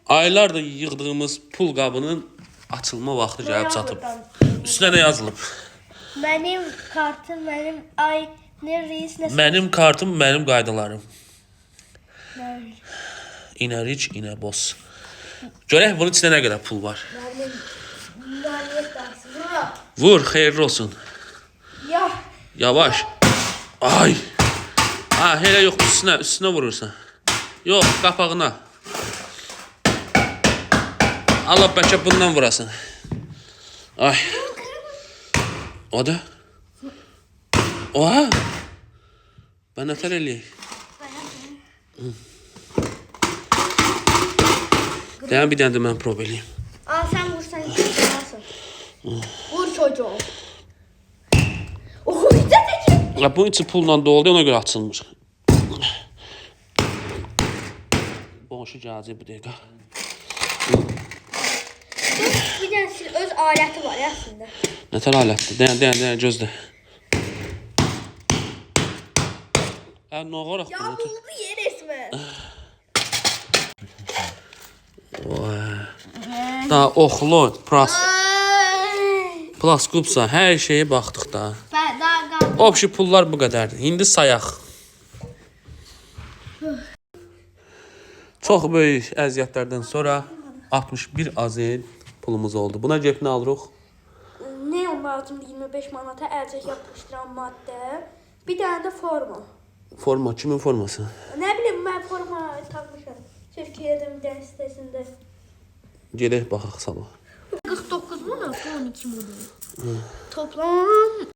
Aylardır yığdığımız pul qabının açılma vaxtı gəlib çatıb. Üstünə nə yazılıb? Mənim kartım, mənim reis nə? Mənim kartım, mənim qaydalarım. İnə riç, inə boz. Görək bunun içində nə qədər pul var. Vur, xeyirli olsun. Yavaş. Ay. Ha, elə yox, üstünə vurursan. Yox, qapağına. Allah bəlkə bundan vurasın. Ay. O da. Oha. Ben nətər eləyək? Deyən bir dənə də mən prov eləyim. Al sen vursan yıkılmasın. Vur çocuğum. Oy da teki. Ya bunun içi pulla doldu, ona görə açılmır. Boşu gələcək bu dəqiqə. Bir dənə öz aləti var aslında. Nətər alətdir? Deyən, gözlə. Nə olaraq Ya buldu yer resmen. Daha oxlu, plaskupsa, hər şeyə baxdıq da. Obşi pullar bu qədərdir. İndi sayaq. Çox böyük əziyyətlərdən sonra 61 AZN pulumuz oldu. Buna cep nə alırıq? Ne lazım 25 manata əlcək yapışdıran maddə. Bir dənə də forma. Forma, kimin forması? Ne bileyim ben forma takmışım. Türkiye'de bir dənə sitesinde. Gedək baxaq sabah. 49 mu? 12 model. Toplam